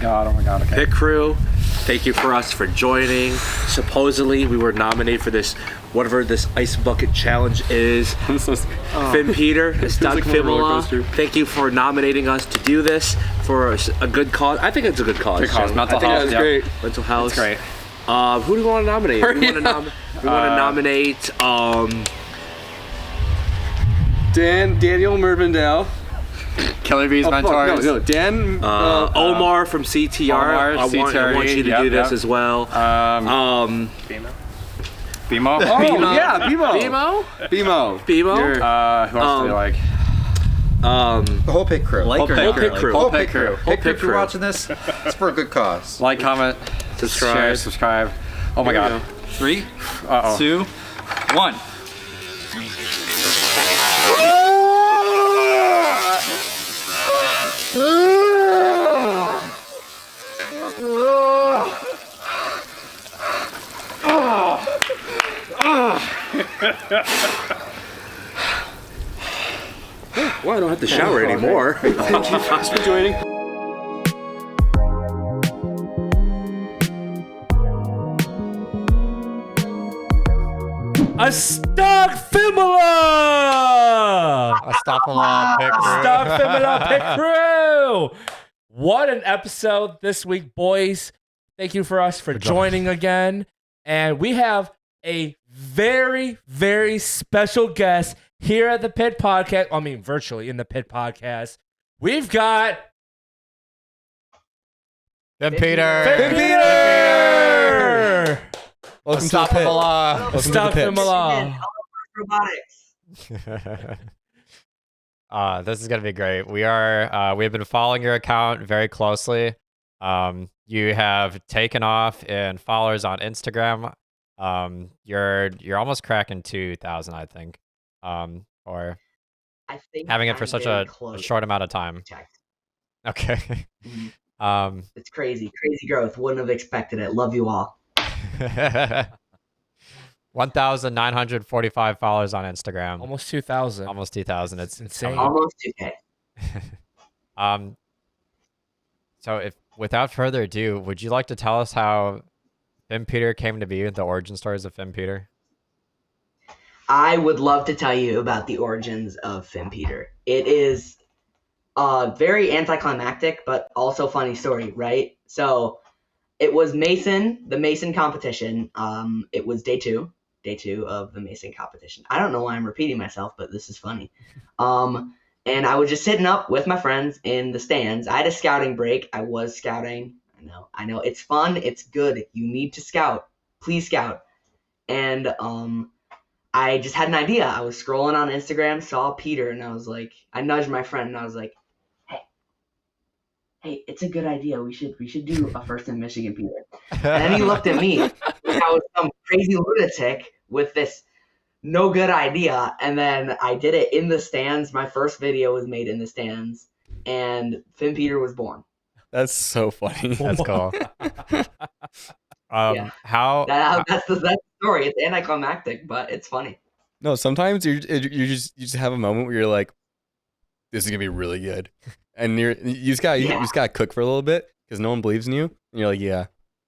god. Okay. Pit crew, thank you for us for joining. Supposedly, we were nominated for this, whatever this ice bucket challenge is. Finn Peter, ASTAFIMALLAH. Thank you for nominating us to do this for a good cause. I think it's a good cause. Good cause. Mental health. That's great. Mental health. That's great. Who do we want to nominate? We want to nominate Daniel Mervindale. Killer Bees mentors. No, Dan. Omar from CTR. Omar, I want you to do this as well. Bimo. Oh, yeah, Bimo. Bimo. Who else do you like? The whole pit crew. Whole pit crew. Hey, if you're watching this, it's for a good cause. Like, comment, share, subscribe. Oh my god. 3, 2, 1. Well, I don't have to shower anymore. Thank you for joining. ASTAFIMALLAH Pit Crew. ASTAFIMALLAH Pit Crew. What an episode this week, boys. Thank you for us for joining again. And we have a very, very special guest here at the Pit Podcast. I mean, virtually in the Pit Podcast. We've got Finn Peter. Finn Peter. Welcome to the Pit. ASTAFIMALLAH. This is gonna be great. We have been following your account very closely. You have taken off in followers on Instagram. You're almost cracking 2,000, I think. Or I think having it for such a short amount of time. Okay. It's crazy growth. Wouldn't have expected it. Love you all. 1,945 followers on Instagram. Almost 2,000. Almost 2,000. It's insane. Almost 2K. So without further ado, would you like to tell us how Finn Peter came to be, the origin stories of Finn Peter? I would love to tell you about the origins of Finn Peter. It is a very anticlimactic, but also funny story, right? So it was the Mason competition. It was day two of the Mason competition. I don't know why I'm repeating myself, but this is funny. And I was just sitting up with my friends in the stands. I had a scouting break. I was scouting. I know. It's fun. It's good. You need to scout. Please scout. And I just had an idea. I was scrolling on Instagram, saw Peter, and I was like, I nudged my friend, and I was like, hey, it's a good idea. We should do a First in Michigan, Peter. And then he looked at me like I was some crazy lunatic with this no good idea. And then I did it in the stands. My first video was made in the stands, and Finn Peter was born. That's so funny. That's cool. Yeah. That's the story. It's anticlimactic, but it's funny. No, sometimes you just have a moment where you're like, this is gonna be really good, and you just gotta cook for a little bit because no one believes in you, and you're like, yeah,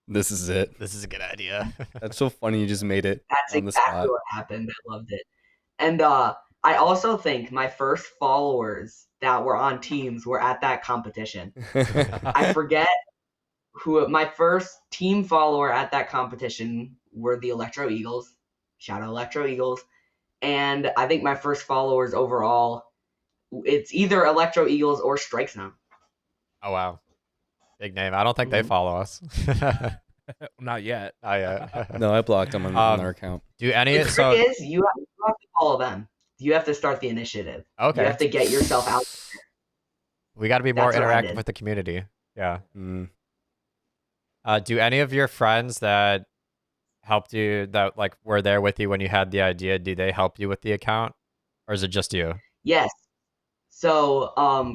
this is it. This is a good idea. That's so funny. You just made it. That's on the exactly spot. what happened. I loved it. And I also think my first followers that were on teams were at that competition. I forget who my first team follower at that competition were the Electro Eagles. Shout out Electro Eagles. And I think my first followers overall, it's either Electro Eagles or Strike Zone. Oh, wow. Big name. I don't think they follow us. Not yet. Not yet. No, I blocked them on their account. Do any The trick is you have to follow them. You have to start the initiative. Okay. You have to get yourself out there. We got to be more That's what I interactive did. with the community. Yeah. Mm. Do any of your friends that helped you, that like were there with you when you had the idea, do they help you with the account, or is it just you? Yes. So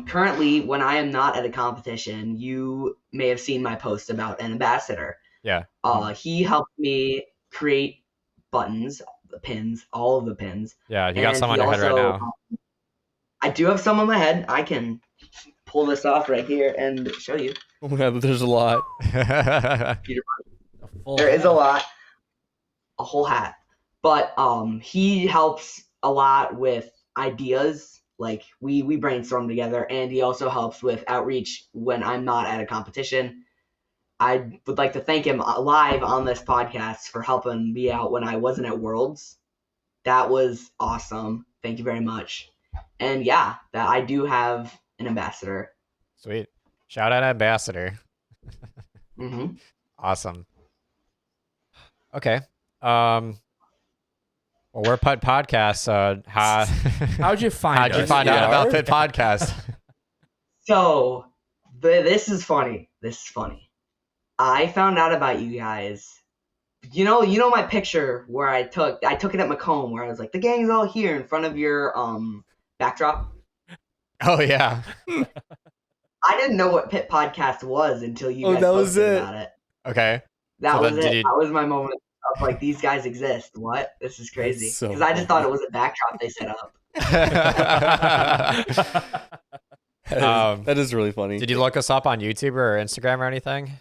currently, when I am not at a competition, you may have seen my post about an ambassador. Yeah. He helped me create buttons, the pins, all of the pins. Yeah, you got And some on he your head right also, now. I do have some on my head. I can pull this off right here and show you. Oh yeah, there's a lot. Peter Full There is a hat. lot, a whole hat. But he helps a lot with ideas. Like we brainstorm together, and he also helps with outreach when I'm not at a competition. I would like to thank him live on this podcast for helping me out when I wasn't at Worlds. That was awesome. Thank you very much. And yeah, that I do have an ambassador. Sweet. Shout out Ambassador. Mm-hmm. Awesome. Okay. Well, we're Pit Podcast, so How'd you find how'd you us? find out about Pit Podcast? So this is funny. This is funny. I found out about you guys. You know my picture where I took it at Macomb where I was like, the gang's all here in front of your backdrop. Oh yeah. I didn't know what Pit Podcast was until you guys that was posted it. about it. Okay. That So was then it. did you- That was my moment of like, these guys exist. What? This is crazy. That's so Because I just thought it was a backdrop they set up. That is really funny. Did you look us up on YouTube or Instagram or anything?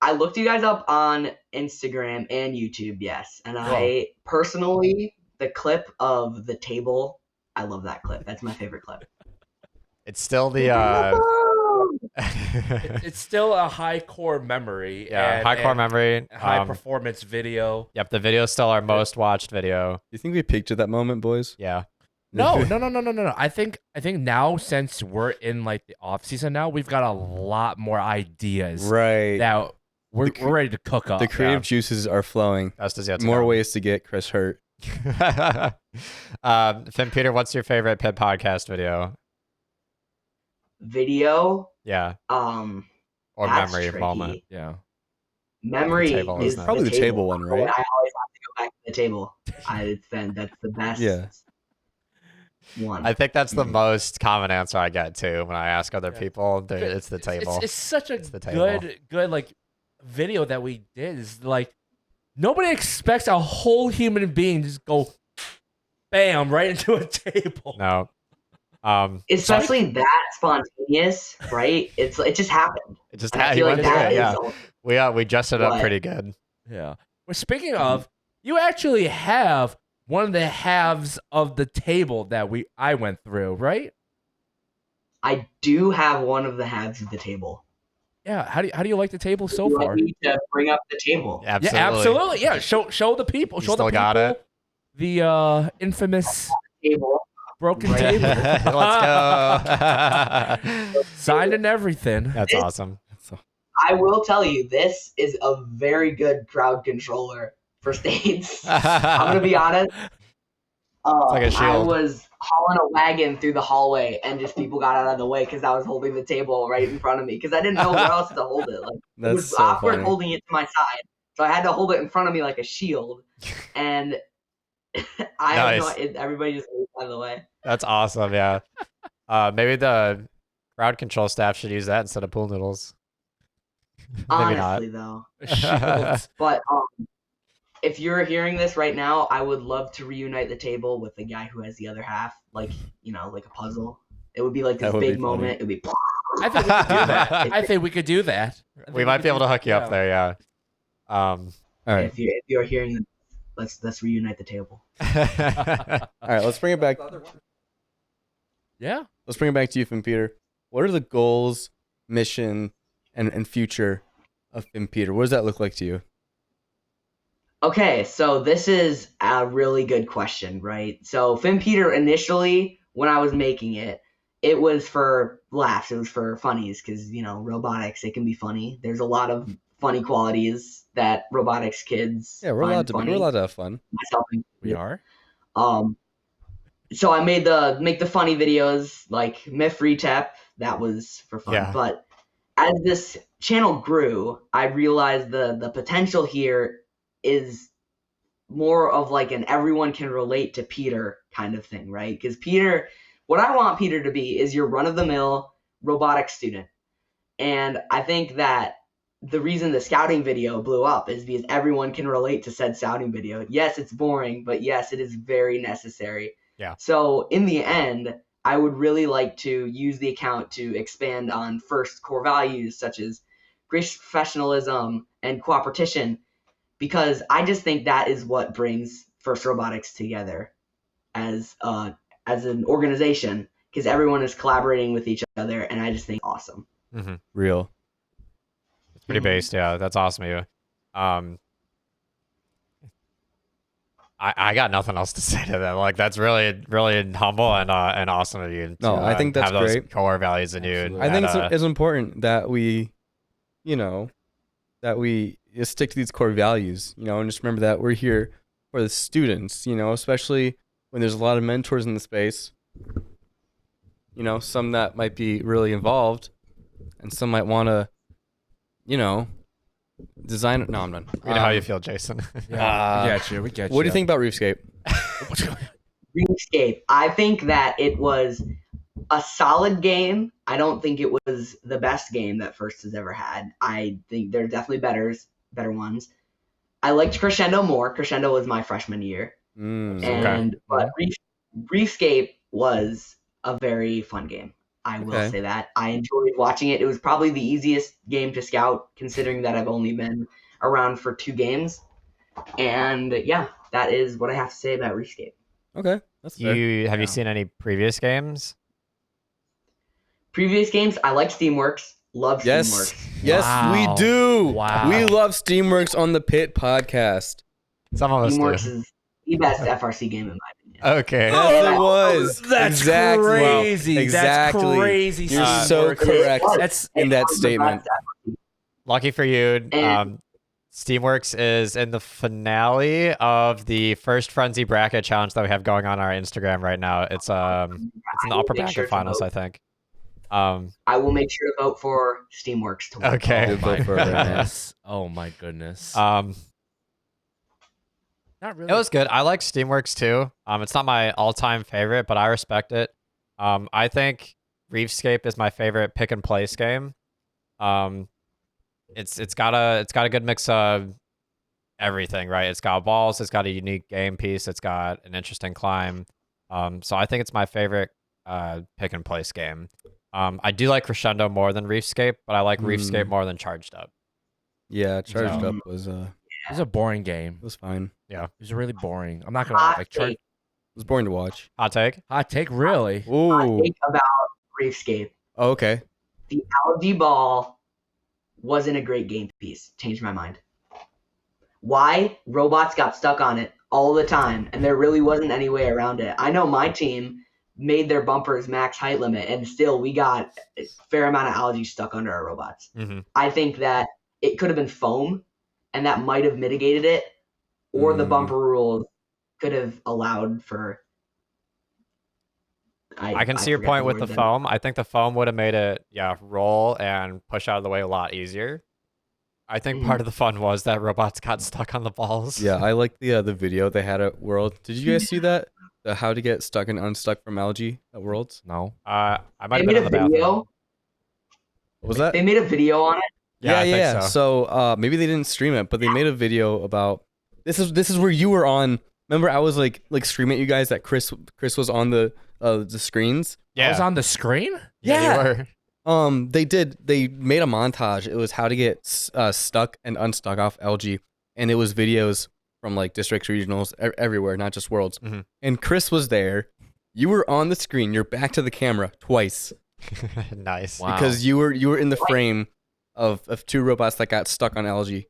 I looked you guys up on Instagram and YouTube, yes. And I personally, the clip of the table, I love that clip. That's my favorite clip. It's still the It's still a high core memory. yeah, high core memory. High performance video. Yep, the video is still our most watched video. You think we peaked at that moment, boys? Yeah. No. I think now, since we're in like the off season now, we've got a lot more ideas Right. that we're ready to cook up. The creative juices are flowing. Best is yet to More come. ways to get Chris hurt. Finn Peter, what's your favorite Pit Podcast video? Video, Yeah. or Or memory moment. Yeah. Memory table, is isn't it? Probably the table one, right? I always have to go back to the table. That's the best Yeah. one. I think that's the most common answer I get too when I ask other people. It's the table. It's such a the table. good like video that we did. Is like nobody expects a whole human being to just go bam right into a table. No. Especially that spontaneous, right? It just happened. It just And I he feel went like through that it. Yeah. is We dressed it up What? pretty good. Yeah. Well, speaking of, you actually have one of the halves of the table that I went through, right? I do have one of the halves of the table. Yeah. How do you like the table so Would you far? like me to bring up the table? Absolutely. Yeah, absolutely. Yeah. Show the people. You Show the still people got it? the infamous Table. broken Right. table. Let's go. Signed and everything. That's awesome. I will tell you, this is a very good crowd controller for states. I'm gonna be honest. like a I shield. was hauling a wagon through the hallway, and just people got out of the way because I was holding the table right in front of me because I didn't know where else to hold it. Like it That's was so awkward funny. holding it to my side, so I had to hold it in front of me like a shield. And Nice. everybody just moved out of the way. That's awesome. Yeah. Maybe the crowd control staff should use that instead of pool noodles. Maybe not. Honestly, though. Shields. But if you're hearing this right now, I would love to reunite the table with the guy who has the other half, like a puzzle. It would be like this That would be big funny. moment. It would be. I think we could do that. I think we could do that. We might be able to hook you up there. Yeah. All right. If you're hearing this, let's reunite the table. All right. Let's bring it back. Yeah. Let's bring it back to you, Finn Peter. What are the goals, mission, and future of Finn Peter? What does that look like to you? Okay, so this is a really good question, right? So Finn Peter, initially, when I was making it, it was for laughs. It was for funnies because, robotics, it can be funny. There's a lot of funny qualities that robotics kids Yeah, we're find funny. allowed to have fun. Myself We are. So I make the funny videos like Myth Retap. That was for fun. Yeah. But as this channel grew, I realized the potential here is more of like an everyone can relate to Peter kind of thing, right? Because Peter, what I want Peter to be is your run-of-the-mill robotics student. And I think that the reason the scouting video blew up is because everyone can relate to said scouting video. Yes, it's boring, but yes, it is very necessary. Yeah. So in the end, I would really like to use the account to expand on first core values such as gracious professionalism and cooperation, because I just think that is what brings First Robotics together as an organization, because everyone is collaborating with each other, and I just think it's awesome. Real. It's pretty based, yeah. That's awesome of you. I got nothing else to say to that. Like, that's really, really humble and awesome of you. No, I think that's have those great. core values in you. I think it's important that we, that we stick to these core values, and just remember that we're here for the students, especially when there's a lot of mentors in the space, some that might be really involved and some might want to, design it. No, I'm done. We know how you feel, Jason. Yeah, we get you. We get you. What do you think about Reefscape? Reefscape. I think that it was a solid game. I don't think it was the best game that First has ever had. I think there are definitely better ones. I liked Crescendo more. Crescendo was my freshman year. But Reefscape was a very fun game. I will say that. I enjoyed watching it. It was probably the easiest game to scout, considering that I've only been around for 2 games. And yeah, that is what I have to say about Reefscape. Okay, that's fair. Have you seen any previous games? Previous games, I like Steamworks. Love Steamworks. Yes, we do. Wow. We love Steamworks on the Pit Podcast. Some of us Steamworks do. is the best FRC game in my opinion. Okay. Yes, it was. That's exactly. crazy. Exactly. That's crazy. You're so Steamworks. correct That's in that statement. Lucky for you, And- Steamworks is in the finale of the first Frenzy Bracket challenge that we have going on our Instagram right now. It's in the upper bracket finals, I think. I will make sure to vote for Steamworks to win. Okay. Oh my Vote for it, man. goodness. Oh my goodness. Not really. It was good. I like Steamworks too. It's not my all-time favorite, but I respect it. I think Reefscape is my favorite pick and place game. It's got a good mix of everything, right? It's got balls, it's got a unique game piece, it's got an interesting climb. So I think it's my favorite pick and place game. I do like Crescendo more than Reefscape, but I like Reefscape more than Charged Up. Yeah, Charged Up was It was a boring game. it was fine. Yeah. It was really boring. I'm not gonna lie. Like It was boring to watch. Hot take? hot take, really. I Ooh. think about Reefscape. Oh, okay. The algae ball wasn't a great game piece. Changed my mind. Why? Robots got stuck on it all the time, and there really wasn't any way around it. I know my team made their bumpers max height limit, and still we got a fair amount of algae stuck under our robots. I think that it could have been foam, and that might have mitigated it, or the bumper rules could have allowed for. I can see your forget point with word the then. foam. I think the foam would have made it, roll and push out of the way a lot easier. I think part of the fun was that robots got stuck on the balls. Yeah, I like the video they had at World. Did you guys see that? The how to get stuck and unstuck from algae at Worlds? No. I might They have been made in a the bathroom. video. What was that? They made a video on it. Yeah, I think yeah. so. So maybe they didn't stream it, but they made a video about this is where you were on. Remember, I was like streaming at you guys that Chris was on the screens. I was on the screen? Yeah, you were. They made a montage. It was how to get stuck and unstuck off algae, and it was videos from like districts, regionals, everywhere, not just Worlds. And Chris was there. You were on the screen. You're back to the camera twice. Nice. Wow. Because you were in the frame of 2 robots that got stuck on algae.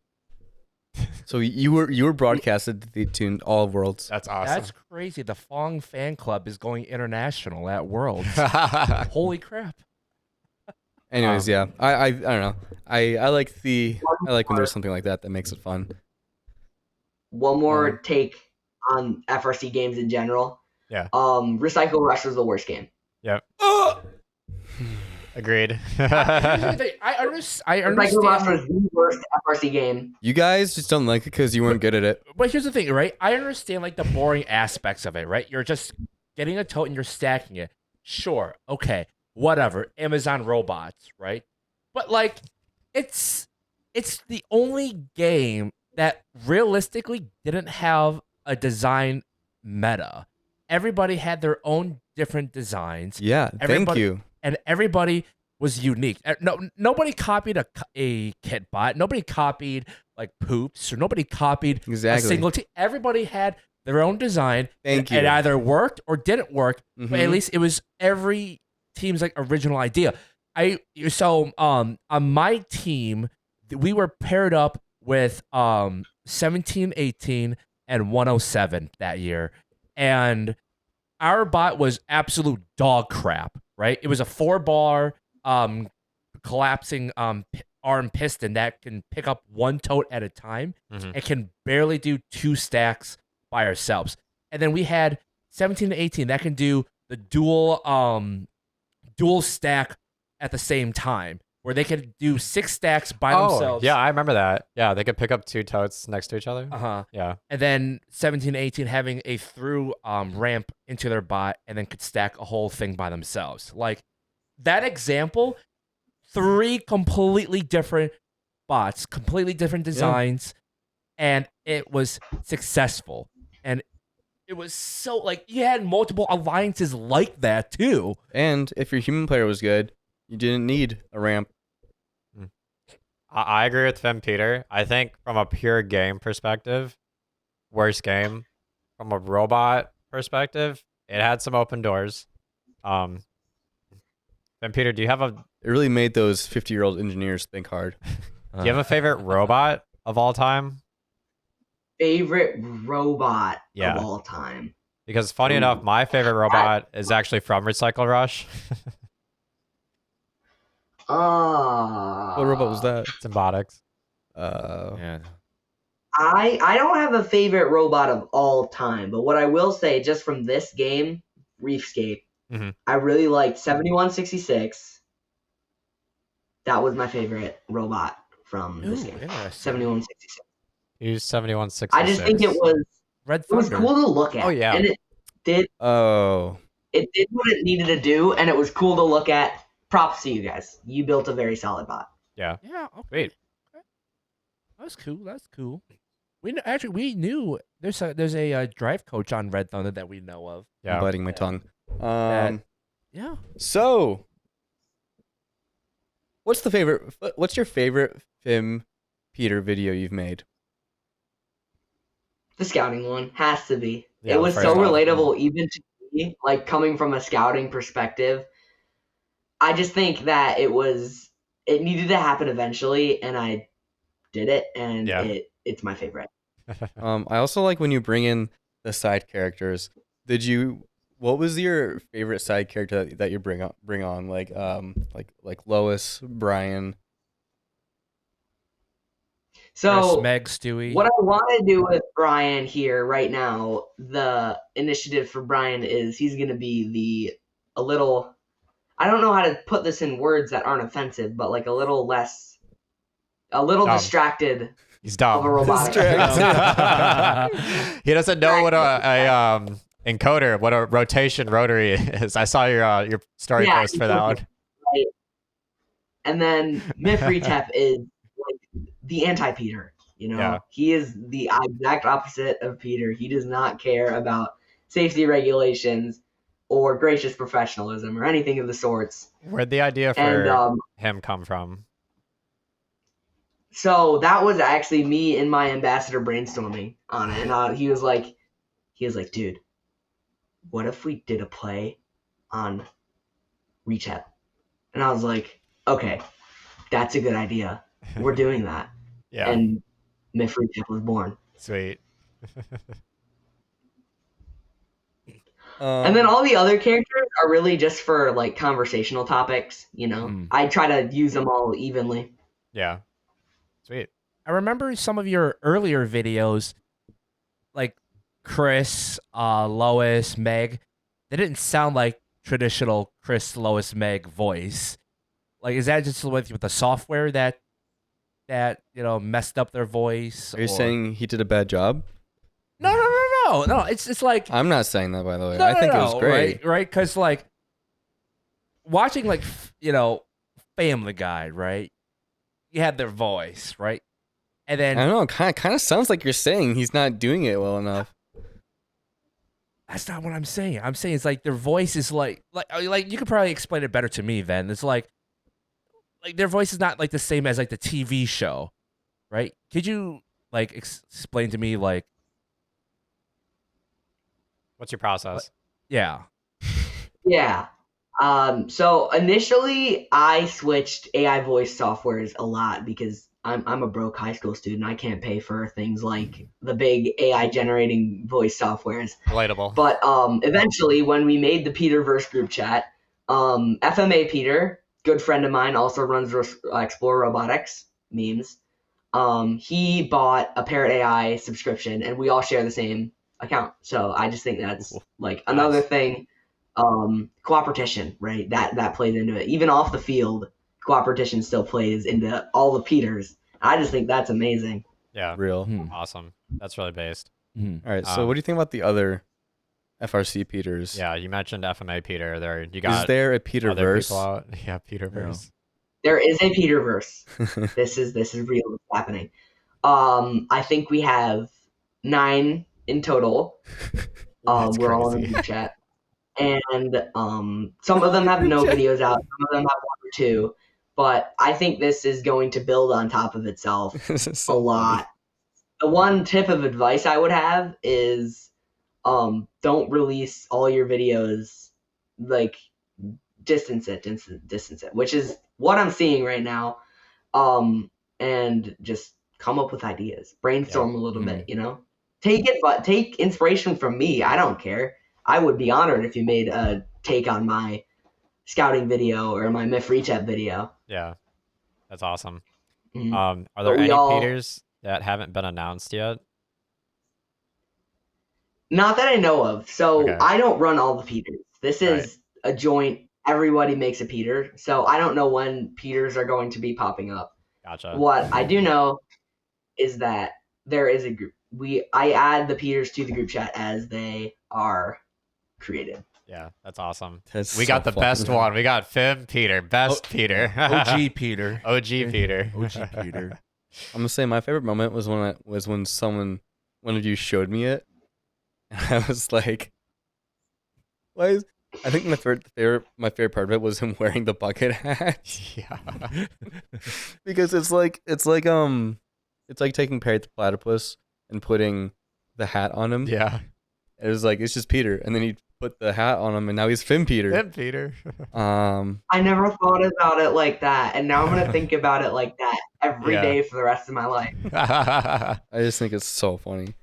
So you were broadcasted to all of Worlds. That's awesome. That's crazy. The Fong fan club is going international at Worlds. Holy crap. Anyways, yeah, I don't know. I like when there's something like that makes it fun. One more take on FRC games in general. Yeah. Recycle Rush was the worst game. Yep. Agreed. I Recycle Rush understand. was the worst FRC game. You guys just don't like it because you weren't good at it. But here's the thing, right? I understand like the boring aspects of it, right? You're just getting a tote and you're stacking it. Sure, okay, whatever. Amazon robots, right? But like, it's the only game that realistically didn't have a design meta. everybody had their own different designs. Yeah, thank you. And everybody was unique. Nobody copied a kit bot. Nobody copied like poops, or nobody copied a single team. Everybody had their own design. Thank you. It either worked or didn't work, but at least it was every team's like original idea. On my team, we were paired up with 1718 and 107 that year, and our bot was absolute dog crap. Right, it was a 4-bar collapsing arm piston that can pick up 1 tote at a time. It can barely do 2 stacks by ourselves. And then we had 17 to 18 that can do the dual stack at the same time, where they could do 6 stacks by themselves. Yeah, I remember that. Yeah, they could pick up 2 totes next to each other. Yeah. And then 17 to 18 having a through ramp into their bot, and then could stack a whole thing by themselves. Like that example, 3 completely different bots, completely different designs, and it was successful. And it was so, like, you had multiple alliances like that too. And if your human player was good, you didn't need a ramp. I agree with Finn Peter. I think from a pure game perspective, worst game. From a robot perspective, it had some open doors. Finn Peter, do you have a... It really made those 50-year-old engineers think hard. Do you have a favorite robot of all time? Favorite robot of all time? Because funny enough, my favorite robot is actually from Recycle Rush. What robot was that? Symbiotics. Yeah. I don't have a favorite robot of all time, but what I will say, just from this game, Reefscape, I really liked 7166. That was my favorite robot from this game. 7166. Use 7166. I just think it was Red Thunder. It was cool to look at. Oh yeah. And it did. It did what it needed to do, and it was cool to look at. Props to you guys. You built a very solid bot. Yeah. Yeah. Okay. Great. That's cool. That's cool. We knew there's a drive coach on Red Thunder that we know of. Yeah. I'm biting my tongue. Yeah. So, what's your favorite Finn Peter video you've made? The scouting one has to be. Yeah, it was so relatable, even to me, like coming from a scouting perspective. I just think that it needed to happen eventually, and I did it, and it's my favorite. I also like when you bring in the side characters. What was your favorite side character that you bring on? Like Lois, Brian. So Chris, Meg, Stewie. What I want to do with Brian here right now, the initiative for Brian is he's going to be a little. I don't know how to put this in words that aren't offensive, but like a little distracted. He's dumb. Of a robot. He doesn't know what a encoder, what a rotation rotary is. I saw your story post for that one. Right. And then Mifritep is like the anti-Peter. You know, he is the exact opposite of Peter. He does not care about safety regulations or gracious professionalism or anything of the sorts. Where'd the idea for him come from? So that was actually me and my ambassador brainstorming on it, and he was like, dude, what if we did a play on Reachep? And I was like, okay, that's a good idea. We're doing that. Yeah. And Miff Reachep was born. Sweet. And then all the other characters are really just for like conversational topics, you know. I try to use them all evenly. Yeah. Sweet. I remember some of your earlier videos, like Chris, Lois, Meg. They didn't sound like traditional Chris, Lois, Meg voice. Like, is that just with the software that messed up their voice? Are you saying he did a bad job? No. It's like, I'm not saying that, by the way. I think it was great. Right? Because like watching like Family Guy, right? You had their voice, right? And then I don't know. Kind of sounds like you're saying he's not doing it well enough. That's not what I'm saying. I'm saying it's like their voice is like you could probably explain it better to me, Then it's like their voice is not like the same as like the TV show, right? Could you like explain to me like What's your process? yeah. Yeah. So initially I switched AI voice softwares a lot because I'm a broke high school student. I can't pay for things like the big AI generating voice softwares. Relatable. But eventually when we made the Peterverse group chat, FMA Peter, good friend of mine, also runs Explore Robotics memes. He bought a Parrot AI subscription and we all share the same account. So I just think that's like another thing. Cooperation, right? That plays into it. Even off the field, cooperation still plays into all the Peters. I just think that's amazing. Yeah. Real. Awesome. That's really based. All right. So what do you think about the other FRC Peters? Yeah, you mentioned FMA Peter. You got Is there a other Peterverse? people out? Yeah, Peterverse. There is a Peterverse. This is real. It's happening. I think we have 9 in total. We're all in the group chat. And some of them have no videos out, some of them have 1 or 2, but I think this is going to build on top of itself a lot. The one tip of advice I would have is don't release all your videos, like distance it, which is what I'm seeing right now. And just come up with ideas, brainstorm a little bit, take inspiration from me. I don't care. I would be honored if you made a take on my scouting video or my MIF Reach-Up video. Yeah, that's awesome. Mhm. Are there any Peters that haven't been announced yet? Not that I know of. So Okay. I don't run all the Peters. This is a joint. Everybody makes a Peter. So I don't know when Peters are going to be popping up. Gotcha. What I do know is that there is a group. I add the Peters to the group chat as they are created. Yeah, that's awesome. That's We so got the fun. best one. We got Fim Peter, best Peter. OG Peter. OG Peter. OG Peter. I'm gonna say my favorite moment was when one of you showed me it, and I was like, "Why is?" I think my favorite part of it was him wearing the bucket hat. Yeah. Because it's like taking Parrot the Platypus and putting the hat on him. Yeah. It was like it's just Peter, and then he put the hat on him, and now he's Finn Peter. Fim Peter. I never thought about it like that, and now I'm gonna think about it like that every day for the rest of my life. I just think it's so funny.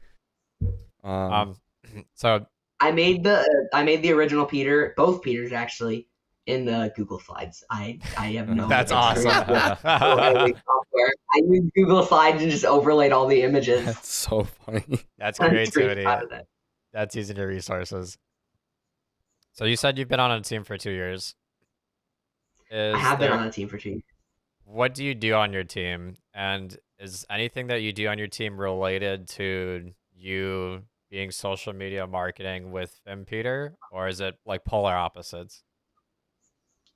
So I made the original Peter, both Peters actually, in the Google Slides. I have no. That's awesome. I used Google Slides and just overlaid all the images. That's so funny. That's I'm pretty creativity. proud of that. That's using your resources. So you said you've been on a team for 2 years. I have been on a team for 2 years. What do you do on your team? And is anything that you do on your team related to you being social media marketing with Fim Peter? Or is it like polar opposites?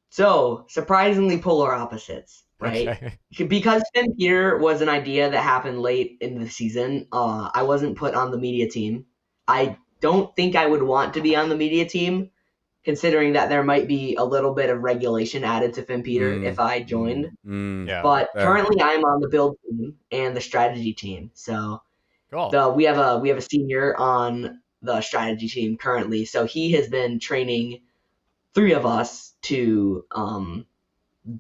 So, surprisingly polar opposites, right? Okay. Because Finn Peter was an idea that happened late in the season, I wasn't put on the media team. I don't think I would want to be on the media team, considering that there might be a little bit of regulation added to Finn Peter if I joined. Yeah. But currently I'm on the build team and the strategy team. So Cool. we have a senior on the strategy team currently. So he has been training 3 of us to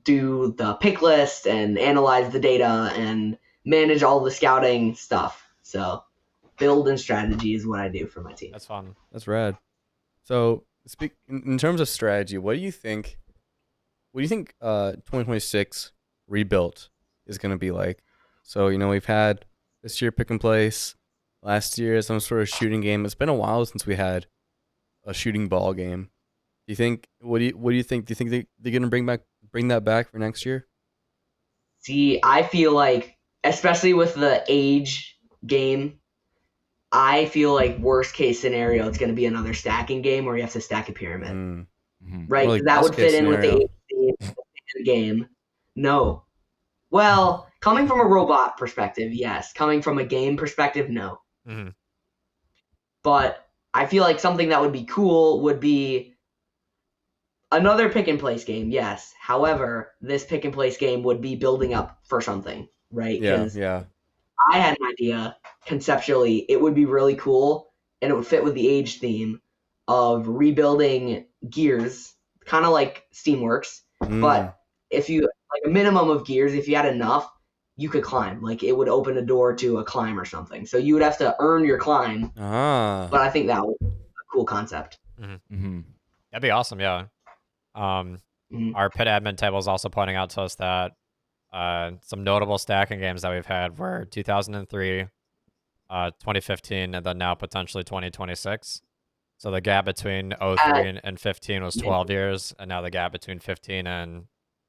do the pick list and analyze the data and manage all the scouting stuff. So build and strategy is what I do for my team. That's fun. That's rad. So, in terms of strategy, what do you think 2026 rebuilt is going to be like? So, we've had this year pick and place, last year some sort of shooting game. It's been a while since we had a shooting ball game. Do you think what do you think? Do you think they're going to bring that back for next year? See, I feel like, especially with the age game, I feel like worst case scenario, it's going to be another stacking game where you have to stack a pyramid, right? Well, like, that would best case fit in with the scenario. age game. No. Well, coming from a robot perspective, yes. Coming from a game perspective, no. Mhm. But I feel like something that would be cool would be another pick and place game, yes. However, this pick and place game would be building up for something, right? Yeah. I had an idea conceptually. It would be really cool, and it would fit with the age theme of rebuilding gears, kind of like Steamworks. But if you like a minimum of gears, if you had enough, you could climb. Like it would open a door to a climb or something. So you would have to earn your climb. But I think that was a cool concept. That'd be awesome. Yeah. Our pit admin table is also pointing out to us that some notable stacking games that we've had were 2003, 2015, and then now potentially 2026. So the gap between 03 and 15 was 12 years, and now the gap between 15 and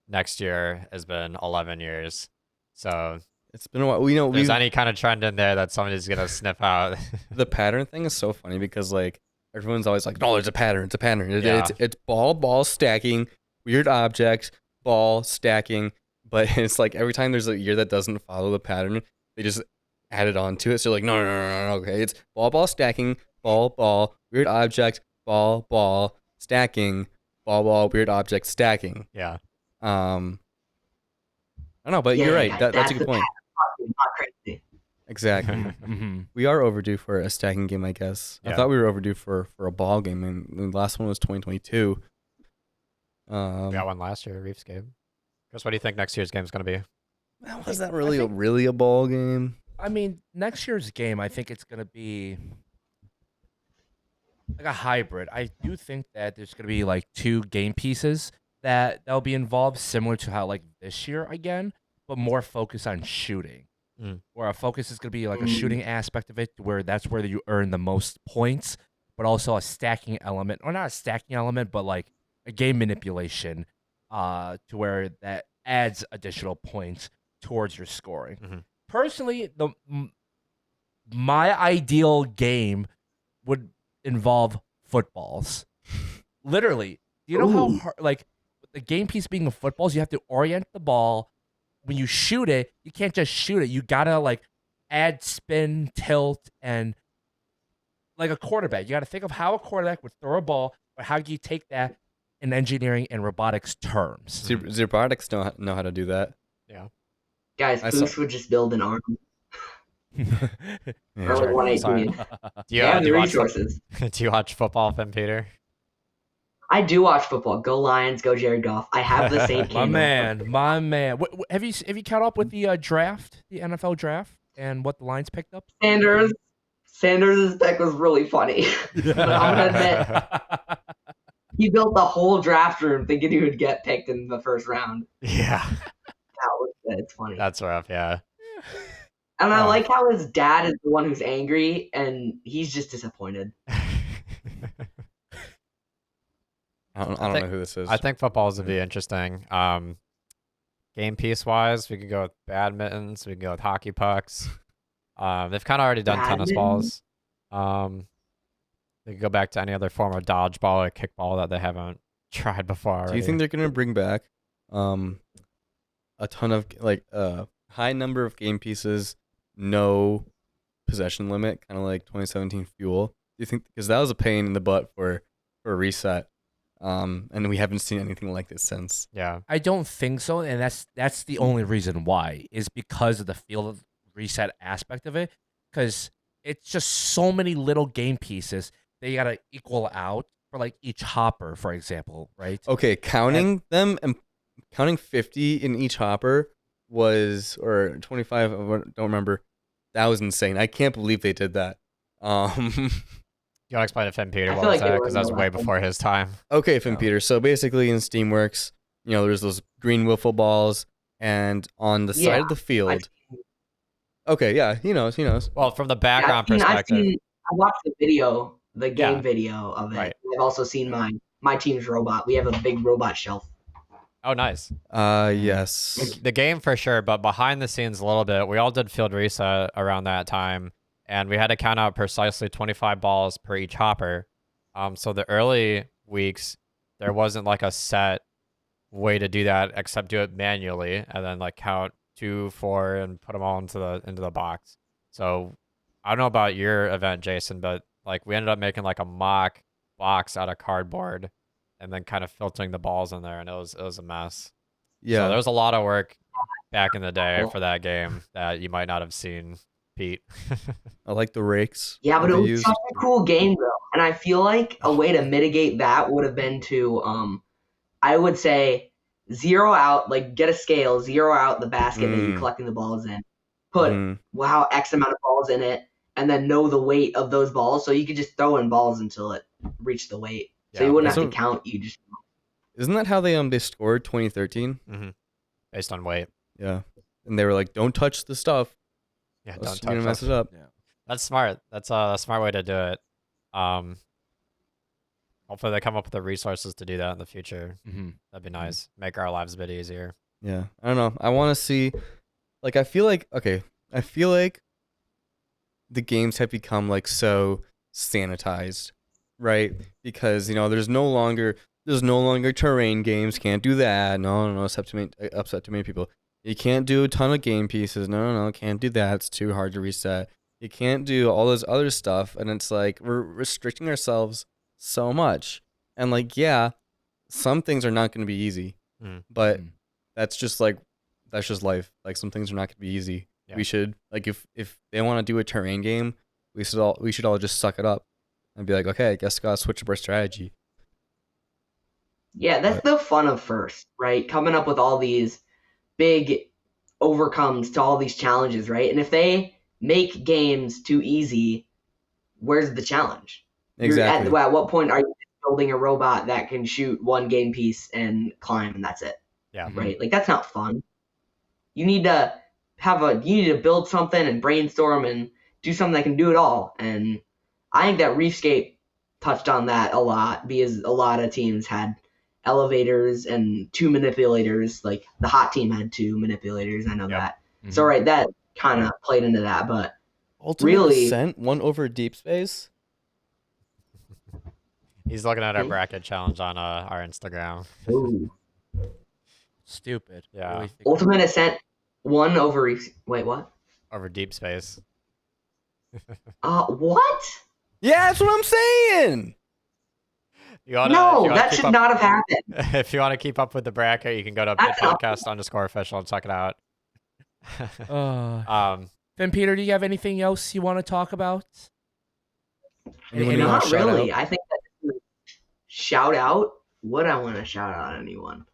next year has been 11 years. So it's been a while. We know there's any kind of trend in there that somebody's gonna sniff out. The pattern thing is so funny because like everyone's always like, no, there's a pattern. It's a pattern. Yeah. It's ball stacking, weird objects, ball stacking. But it's like every time there's a year that doesn't follow the pattern, they just add it on to it. So like, no. Okay, it's ball stacking, ball, weird object, ball, stacking, ball, weird object, stacking. Yeah. I don't know, but you're right. That's a good point. Not crazy. Exactly. We are overdue for a stacking game, I guess. Yeah. I thought we were overdue for a ball game, and the last one was 2022. We got one last year, Reefscape. Chris, what do you think next year's game is going to be? Was that really a ball game? I mean, next year's game, I think it's going to be like a hybrid. I do think that there's going to be like 2 game pieces that'll be involved, similar to how like this year again, but more focus on shooting. Where our focus is going to be like a shooting aspect of it, where that's where you earn the most points, but also a stacking element, or not a stacking element, but like a game manipulation, to where that adds additional points towards your scoring. Personally, my ideal game would involve footballs. Literally, you know how hard, like the game piece being of footballs, you have to orient the ball. When you shoot it, you can't just shoot it. You gotta like add spin, tilt, and like a quarterback. You gotta think of how a quarterback would throw a ball, but how do you take that in engineering and robotics terms? Robotics know how to do that. Yeah. Guys, Boosh would just build an arm. Early 118. Do you have the watch resources. Do you watch football, Finn Peter? I do watch football. Go Lions, go Jared Goff. I have the same candle. My man. Have you caught up with the draft, the NFL draft, and what the Lions picked up? Sanders' pick was really funny. But I'm gonna admit, he built the whole draft room thinking he would get picked in the first round. Yeah. It's funny. That's rough, yeah. And I like how his dad is the one who's angry, and he's just disappointed. I don't know who this is. I think footballs would be interesting. Game piece wise, we could go with badmintons. We could go with hockey pucks. They've kind of already done tennis balls. They could go back to any other form of dodgeball or kickball that they haven't tried before already. Do you think they're gonna bring back a ton of like high number of game pieces, no possession limit, kind of like 2017 Fuel? Do you think, because that was a pain in the butt for a reset? And we haven't seen anything like this since. Yeah, I don't think so, and that's the only reason why, is because of the field reset aspect of it, because it's just so many little game pieces that you gotta equal out for like each hopper, for example, right? Okay, counting them and counting 50 in each hopper was, or 25, I don't remember. That was insane. I can't believe they did that. You want to explain to Finn Peter I what feel was like that? it Because that was was way no before his time. Okay, Finn Peter. So basically in Steamworks, there's those green wiffle balls, and on the side of the field. Okay, yeah, he knows. Well, from the background perspective. I watched the video, the game video of it. Right. I've also seen my team's robot. We have a big robot shelf. Oh, nice. Yes. The game for sure, but behind the scenes a little bit. We all did field reset around that time, and we had to count out precisely 25 balls per each hopper. So the early weeks, there wasn't like a set way to do that except do it manually and then like count 2, 4, and put them all into the box. So I don't know about your event, Jason, but like we ended up making like a mock box out of cardboard, and then kind of filtering the balls in there, and it was a mess. Yeah, so there was a lot of work back in the day for that game that you might not have seen, Pete. I like the rakes. Yeah, but that it they was used. such a cool game though, and I feel like a way to mitigate that would have been to, I would say, zero out, like get a scale, zero out the basket that you're collecting the balls in, put how X amount of balls in it, and then know the weight of those balls, so you could just throw in balls until it reached the weight. So you wouldn't have to count. You just. Isn't that how they scored 2013? Based on weight. Yeah, and they were like, "Don't touch the stuff. Yeah, You're don't gonna touch mess it. it up." Yeah. That's smart. That's a smart way to do it. Hopefully they come up with the resources to do that in the future. That'd be nice. Make our lives a bit easier. Yeah, I don't know. I want to see, like, I feel like the games have become like so sanitized, right? Because there's no longer terrain games. Can't do that. No, upset too many people. You can't do a ton of game pieces. No, can't do that. It's too hard to reset. You can't do all this other stuff, and it's like we're restricting ourselves so much. And like, yeah, some things are not going to be easy, but that's just life. Like some things are not going to be easy. Yeah. We should, like, if they want to do a terrain game, we should all just suck it up and be like, okay, I guess gotta switch up our strategy. Yeah, that's the fun of FFRC, right? Coming up with all these big overcomes to all these challenges, right? And if they make games too easy, where's the challenge? Exactly. At what point are you building a robot that can shoot one game piece and climb, and that's it? Yeah. Right? Like, that's not fun. You need to build something and brainstorm and do something that can do it all. And I think that Reefscape touched on that a lot, because a lot of teams had elevators and 2 manipulators. Like the hot team had 2 manipulators. I know that. So right, that kind of played into that. But Ultimate really, Ascent won over Deep Space. He's looking at our bracket challenge on our Instagram. Ooh. Stupid. Yeah. Ultimate Ascent won over. Wait, what? Over Deep Space. What? Yeah, that's what I'm saying. That should not have happened. If you want to keep up with the bracket, you can go to Pit Podcast _official and check it out. Then Peter, do you have anything else you want to talk about? Not really. I think that shout out. Would I want to shout out anyone?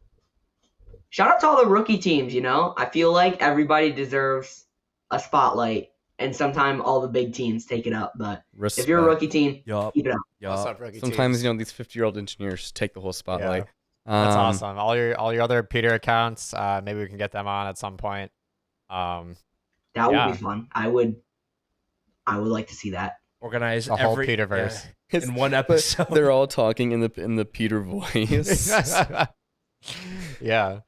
Shout out to all the rookie teams. I feel like everybody deserves a spotlight, and sometimes all the big teams take it up. But if you're a rookie team, keep it up. What's up, rookie Sometimes teams? these 50-year-old engineers take the whole spotlight. Yeah. That's awesome. All your other Peter accounts, maybe we can get them on at some point. That would be fun. I would like to see that. Organize the whole Peterverse in one episode. They're all talking in the Peter voice. Yeah.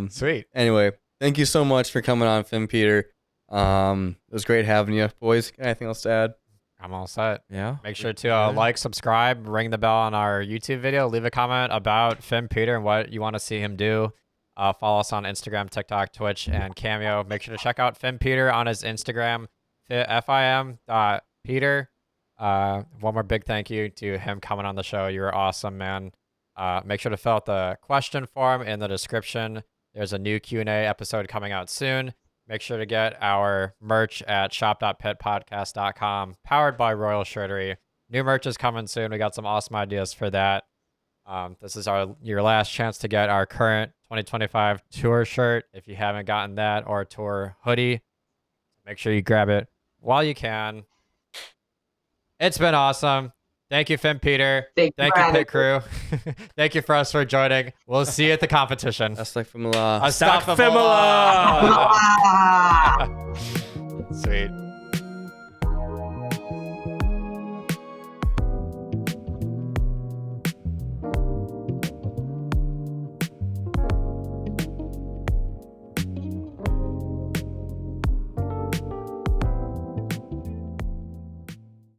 Sweet. Anyway, thank you so much for coming on, Finn Peter. It was great having you, boys. Anything else to add? I'm all set. Yeah. Make sure to like, subscribe, ring the bell on our YouTube video. Leave a comment about Finn Peter and what you want to see him do. Follow us on Instagram, TikTok, Twitch, and Cameo. Make sure to check out Finn Peter on his Instagram, FIM.Peter. One more big thank you to him coming on the show. You were awesome, man. Make sure to fill out the question form in the description. There's a new Q&A episode coming out soon. Make sure to get our merch at shop.pitpodcast.com, powered by Royal Shirtery. New merch is coming soon. We got some awesome ideas for that. This is your last chance to get our current 2025 tour shirt if you haven't gotten that, or tour hoodie. Make sure you grab it while you can. It's been awesome. Thank you, Finn Peter. Thank you, Pit Crew. Thank you for us for joining. We'll see you at the competition. Astafimallah. Astafimallah. Ah! Sweet.